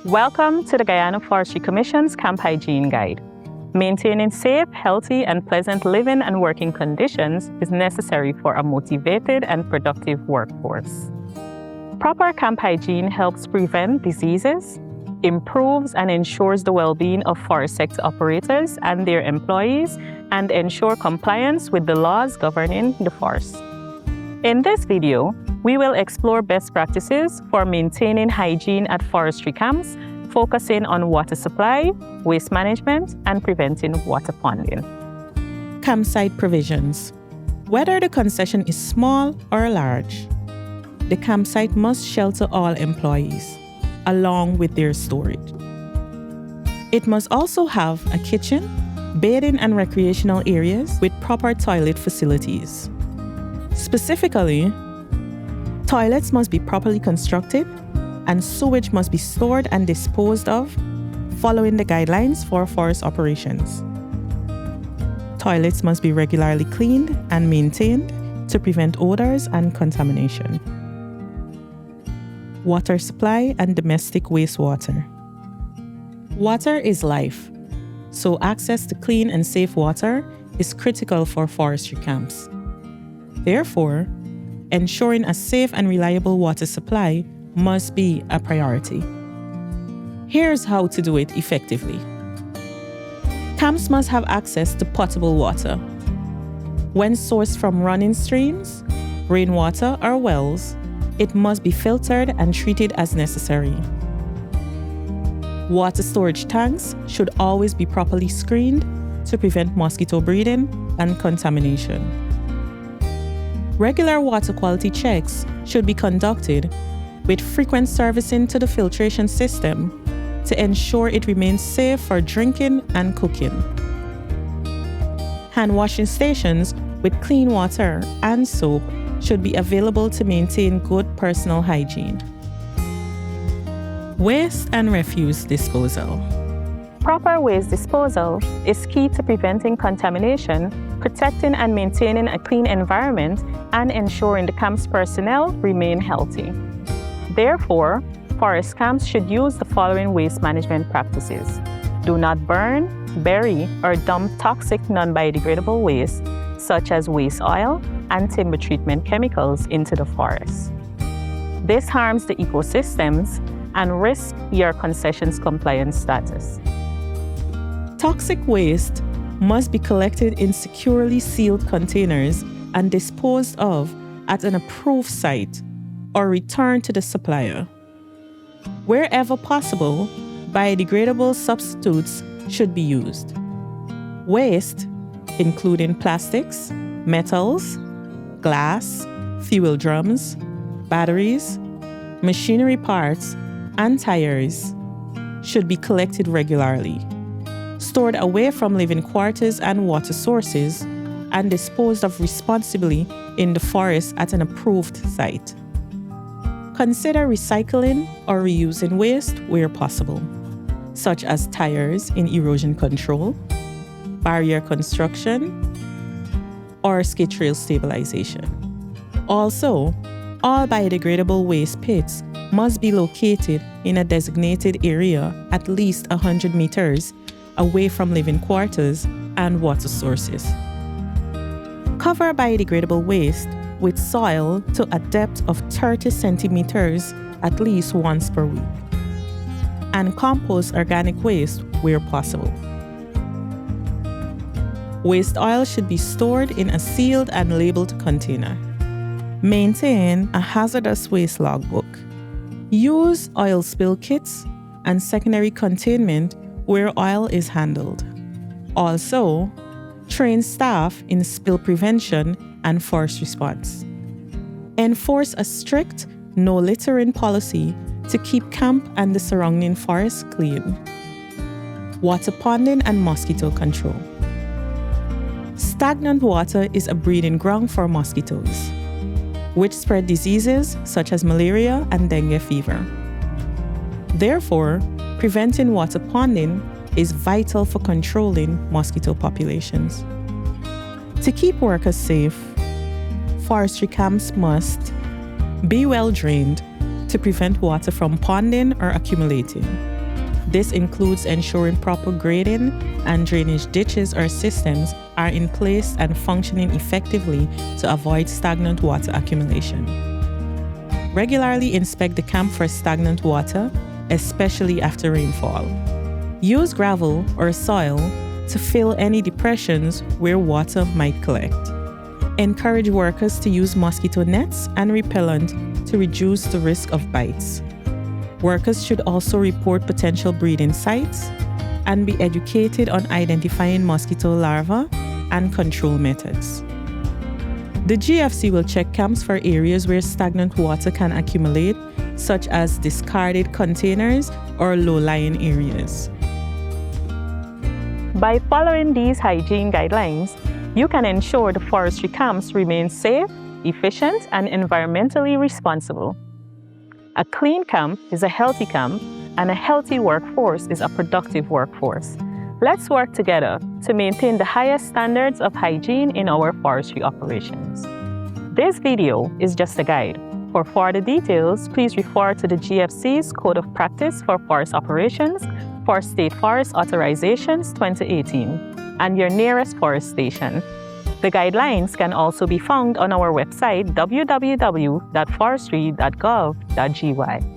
Welcome to the Guyana Forestry Commission's Camp Hygiene Guide. Maintaining safe, healthy, and pleasant living and working conditions is necessary for a motivated and productive workforce. Proper camp hygiene helps prevent diseases, improves and ensures the well-being of forest sector operators and their employees, and ensure compliance with the laws governing the forest. In this video, we will explore best practices for maintaining hygiene at forestry camps, focusing on water supply, waste management, and preventing water ponding. Campsite provisions. Whether the concession is small or large, the campsite must shelter all employees, along with their storage. It must also have a kitchen, bathing and recreational areas with proper toilet facilities. Specifically, toilets must be properly constructed and sewage must be stored and disposed of following the guidelines for forest operations. Toilets must be regularly cleaned and maintained to prevent odors and contamination. Water supply and domestic wastewater. Water is life, so access to clean and safe water is critical for forestry camps. Therefore, ensuring a safe and reliable water supply must be a priority. Here's how to do it effectively. Camps must have access to potable water. When sourced from running streams, rainwater, or wells, it must be filtered and treated as necessary. Water storage tanks should always be properly screened to prevent mosquito breeding and contamination. Regular water quality checks should be conducted with frequent servicing to the filtration system to ensure it remains safe for drinking and cooking. Hand washing stations with clean water and soap should be available to maintain good personal hygiene. Waste and refuse disposal. Proper waste disposal is key to preventing contamination, protecting and maintaining a clean environment, and ensuring the camp's personnel remain healthy. Therefore, forest camps should use the following waste management practices. Do not burn, bury, or dump toxic non-biodegradable waste, such as waste oil and timber treatment chemicals, into the forest. This harms the ecosystems and risks your concession's compliance status. Toxic waste must be collected in securely sealed containers and disposed of at an approved site or returned to the supplier. Wherever possible, biodegradable substitutes should be used. Waste, including plastics, metals, glass, fuel drums, batteries, machinery parts, and tires, should be collected regularly, stored away from living quarters and water sources, and disposed of responsibly in the forest at an approved site. Consider recycling or reusing waste where possible, such as tires in erosion control, barrier construction, or skid trail stabilization. Also, all biodegradable waste pits must be located in a designated area at least 100 meters away from living quarters and water sources. Cover biodegradable waste with soil to a depth of 30 centimeters at least once per week, and compost organic waste where possible. Waste oil should be stored in a sealed and labeled container. Maintain a hazardous waste logbook. Use oil spill kits and secondary containment where oil is handled. Also, train staff in spill prevention and forest response. Enforce a strict no littering policy to keep camp and the surrounding forest clean. Water ponding and mosquito control. Stagnant water is a breeding ground for mosquitoes, which spread diseases such as malaria and dengue fever. Therefore, preventing water ponding is vital for controlling mosquito populations. To keep workers safe, forestry camps must be well drained to prevent water from ponding or accumulating. This includes ensuring proper grading and drainage ditches or systems are in place and functioning effectively to avoid stagnant water accumulation. Regularly inspect the camp for stagnant water, especially after rainfall. Use gravel or soil to fill any depressions where water might collect. Encourage workers to use mosquito nets and repellent to reduce the risk of bites. Workers should also report potential breeding sites and be educated on identifying mosquito larvae and control methods. The GFC will check camps for areas where stagnant water can accumulate, such as discarded containers or low-lying areas. By following these hygiene guidelines, you can ensure the forestry camps remain safe, efficient, and environmentally responsible. A clean camp is a healthy camp, and a healthy workforce is a productive workforce. Let's work together to maintain the highest standards of hygiene in our forestry operations. This video is just a guide. For further details, please refer to the GFC's Code of Practice for Forest Operations for State Forest Authorizations 2018 and your nearest forest station. The guidelines can also be found on our website www.forestry.gov.gy.